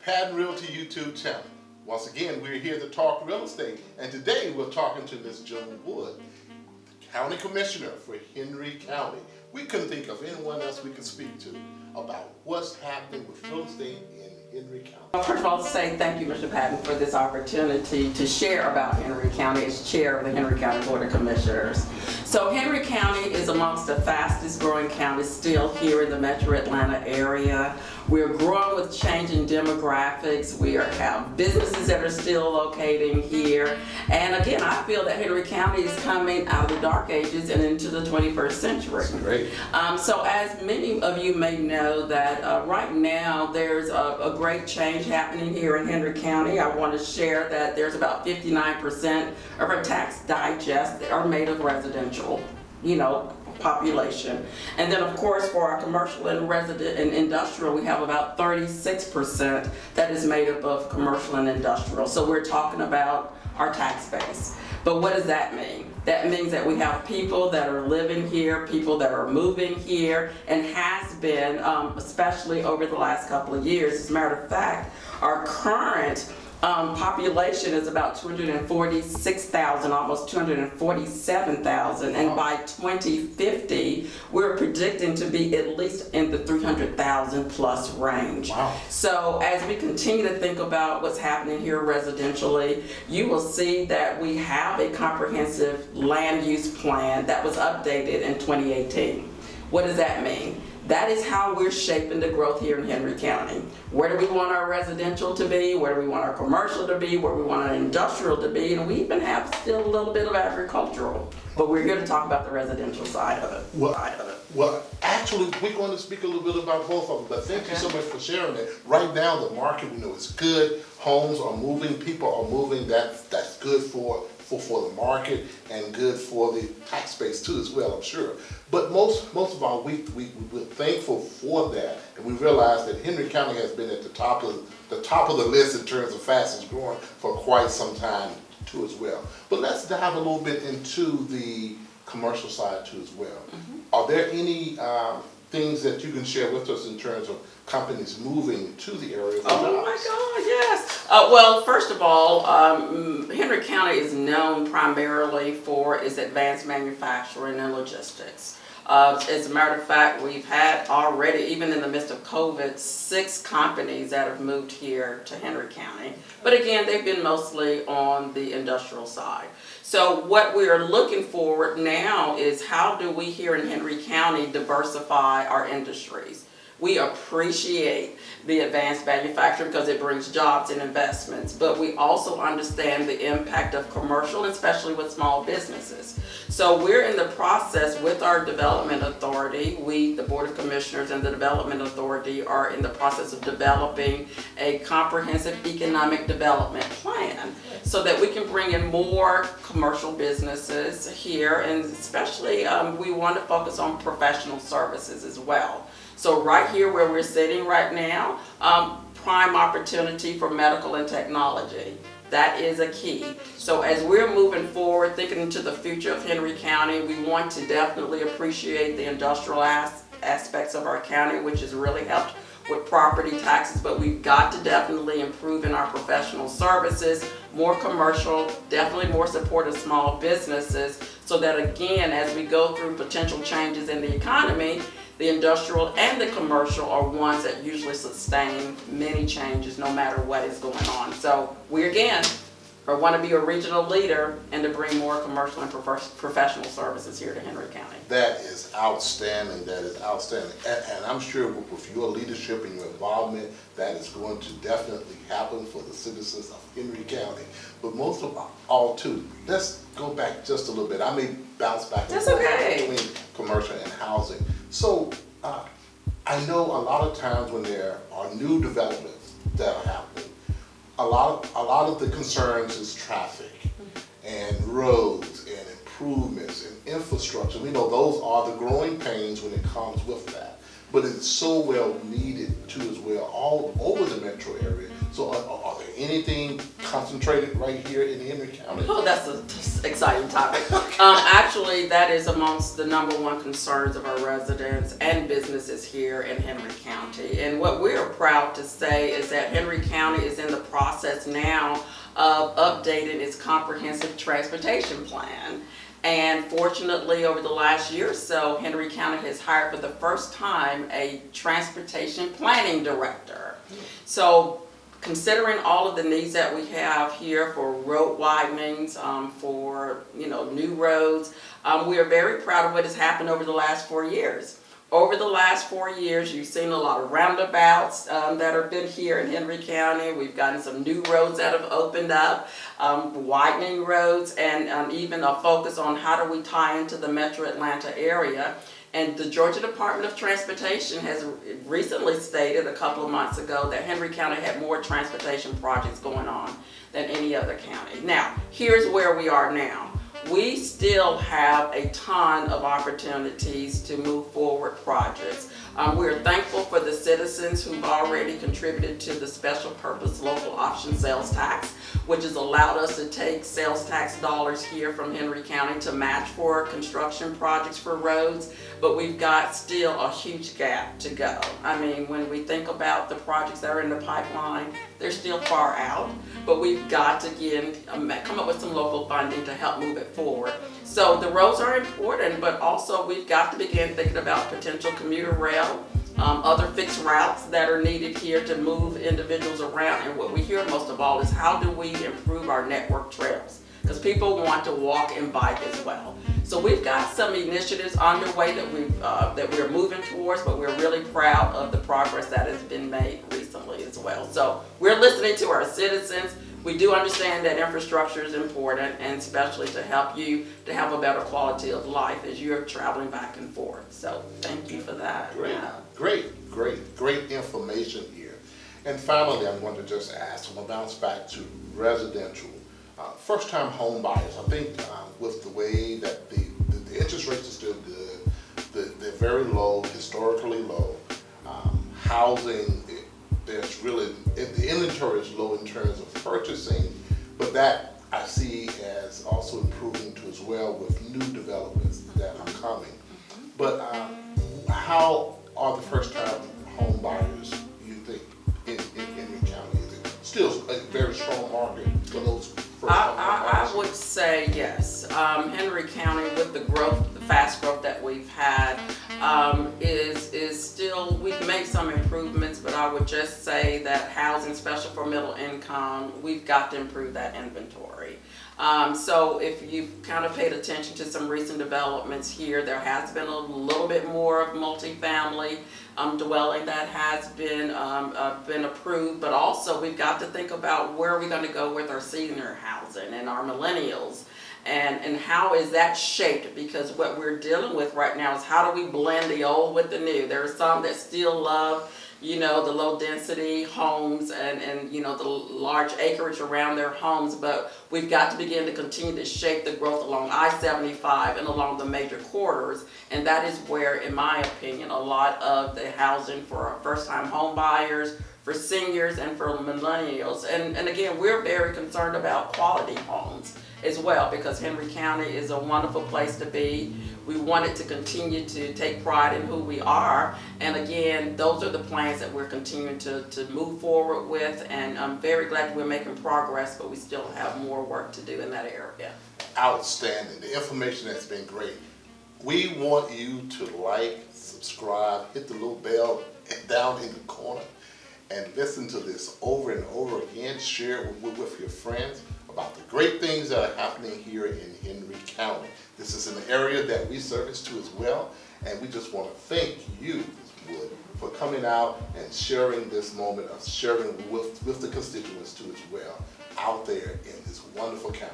Patton Realty YouTube channel. Once again, we're here to talk real estate, and today we're talking to Ms. Joan Wood, County Commissioner for Henry County. We couldn't think of anyone else we could speak to about what's happening with real estate in Henry County. First of all, to say thank you, Mr. Patton, for this opportunity to share about Henry County as chair of the Henry County Board of Commissioners. So Henry County is amongst the fastest growing counties still here in the metro Atlanta area. We're growing with changing demographics. We have businesses that are still locating here. And again, I feel that Henry County is coming out of the dark ages and into the 21st century. That's great. So as many of you may know that right now there's a great change happening here in Henry County. I want to share that there's about 59% of our tax digest that are made of residential, population. And then of course for our commercial and resident and industrial, we have about 36% that is made up of commercial and industrial. So we're talking about our tax base. But what does that mean? That means that we have people that are living here, people that are moving here, and has been, especially over the last couple of years. As a matter of fact, our current population is about 246,000, almost 247,000, and by 2050, we're predicting to be at least in the 300,000 plus range. Wow. So as we continue to think about what's happening here residentially, you will see that we have a comprehensive land use plan that was updated in 2018. What does that mean? That is how we're shaping the growth here in Henry County. Where do we want our residential to be? Where do we want our commercial to be? Where we want our industrial to be? And we even have still a little bit of agricultural. But we're here to talk about the residential side of it. Well, actually, we're going to speak a little bit about both of them, but thank you so much for sharing that. Right now, the market, we know is good. Homes are moving, people are moving. That's good for the market and good for the tax base too as well, I'm sure. But most of all, we're thankful for that, and we realize that Henry County has been at the top of the list in terms of fastest growing for quite some time too as well. But let's dive a little bit into the commercial side too as well. Mm-hmm. Are there any things that you can share with us in terms of companies moving to the area for jobs? Oh my God, yes. Well, first of all, Henry County is known primarily for its advanced manufacturing and logistics. As a matter of fact, we've had already, even in the midst of COVID, 6 companies that have moved here to Henry County. But again, they've been mostly on the industrial side. So what we are looking for now is how do we here in Henry County diversify our industries? We appreciate the advanced manufacturing because it brings jobs and investments, but we also understand the impact of commercial, especially with small businesses. So we're in the process with our development authority. We, the Board of Commissioners and the Development Authority, are in the process of developing a comprehensive economic development plan so that we can bring in more commercial businesses here, and especially we want to focus on professional services as well. So right here where we're sitting right now, prime opportunity for medical and technology. That is a key. So as we're moving forward, thinking into the future of Henry County, we want to definitely appreciate the industrial aspects of our county, which has really helped with property taxes, but we've got to definitely improve in our professional services, more commercial, definitely more support of small businesses, so that again, as we go through potential changes in the economy, the industrial and the commercial are ones that usually sustain many changes no matter what is going on. So we again want to be a regional leader and to bring more commercial and professional services here to Henry County. That is outstanding. That is outstanding. And I'm sure with your leadership and your involvement, that is going to definitely happen for the citizens of Henry County. But most of all, too, let's go back just a little bit. I may bounce back and forth between commercial and housing. So I know a lot of times when there are new developments that are happening, a lot of the concerns is traffic and roads and improvements and infrastructure. We know those are the growing pains when it comes with that. but it's so well needed too as well, all over the metro area. So are there anything concentrated right here in Henry County? Oh, that's an exciting topic. Actually, that is amongst the #1 concerns of our residents and businesses here in Henry County. And what we're proud to say is that Henry County is in the process now of updating its comprehensive transportation plan. And fortunately, over the last year or so, Henry County has hired for the first time a transportation planning director. So considering all of the needs that we have here for road widenings, for new roads, we are very proud of what has happened over the last 4 years. Over the last 4 years, you've seen a lot of roundabouts that have been here in Henry County. We've gotten some new roads that have opened up, widening roads, and even a focus on how do we tie into the Metro Atlanta area. And the Georgia Department of Transportation has recently stated a couple of months ago that Henry County had more transportation projects going on than any other county. Now, here's where we are now. We still have a ton of opportunities to move forward projects. We're thankful for the citizens who've already contributed to the special purpose local option sales tax, which has allowed us to take sales tax dollars here from Henry County to match for construction projects for roads, but we've got still a huge gap to go. I mean, when we think about the projects that are in the pipeline, they're still far out, but we've got to again come up with some local funding to help move it forward. So the roads are important, but also we've got to begin thinking about potential commuter rail, other fixed routes that are needed here to move individuals around. And what we hear most of all is how do we improve our network trails? Because people want to walk and bike as well. So we've got some initiatives underway that we're moving towards, but we're really proud of the progress that has been made recently as well. So we're listening to our citizens. We do understand that infrastructure is important, and especially to help you to have a better quality of life as you're traveling back and forth. So thank you for that. Great information here. And finally, I'm going to just ask, I'm going to bounce back to residential. First-time home buyers, I think with the way that the interest rates are still good, they're very low, historically low. Housing, there's really, the inventory is low in terms of purchasing, but that I see as also improving too as well with new developments that are coming. But how are the first-time home buyers, you think, in your county? Is it still a very strong market for those first-time home buyers? I would say yes. Henry County, with the growth, the fast growth that we've had, is still, we've made some improvements, but I would just say that housing, especially for middle income, we've got to improve that inventory. So if you've kind of paid attention to some recent developments here, there has been a little bit more of multifamily dwelling that has been approved, but also we've got to think about where are we going to go with our senior housing and our millennials. And how is that shaped? Because what we're dealing with right now is how do we blend the old with the new? There are some that still love, the low density homes and the large acreage around their homes, but we've got to begin to continue to shape the growth along I-75 and along the major corridors. And that is where, in my opinion, a lot of the housing for our first-time home buyers, for seniors, and for millennials. And again, we're very concerned about quality homes as well, because Henry County is a wonderful place to be. We want it to continue to take pride in who we are. And again, those are the plans that we're continuing to move forward with. And I'm very glad we're making progress, but we still have more work to do in that area. Outstanding. The information has been great. We want you to like, subscribe, hit the little bell down in the corner, and listen to this over and over again. Share it with your friends about the great things that are happening here in Henry County. This is an area that we service to as well, and we just want to thank you, Ms. Wood, for coming out and sharing this moment of sharing with the constituents too as well out there in this wonderful county.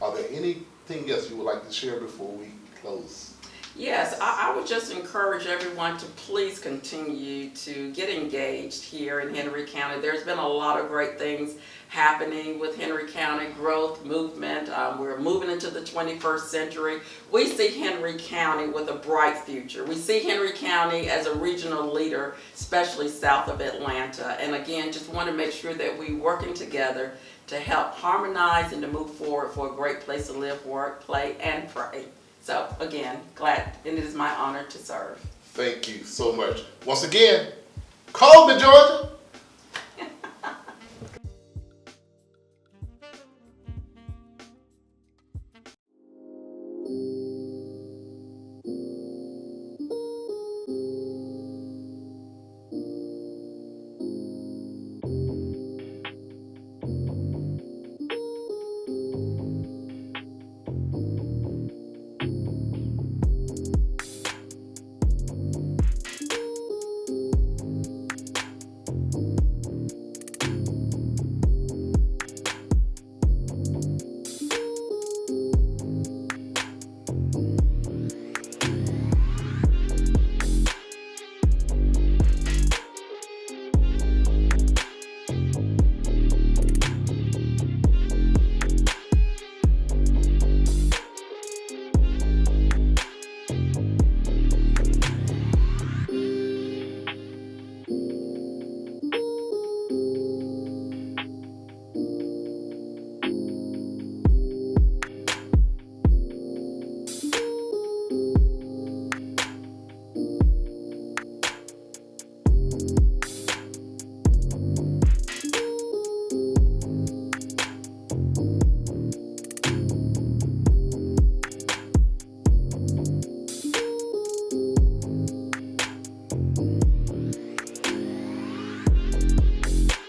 Are there anything else you would like to share before we close? Yes, I would just encourage everyone to please continue to get engaged here in Henry County. There's been a lot of great things happening with Henry County, growth, movement. We're moving into the 21st century. We see Henry County with a bright future. We see Henry County as a regional leader, especially south of Atlanta. And again, just want to make sure that we're working together to help harmonize and to move forward for a great place to live, work, play, and pray. So again, glad, and it is my honor to serve. Thank you so much. Once again, call me, Georgia.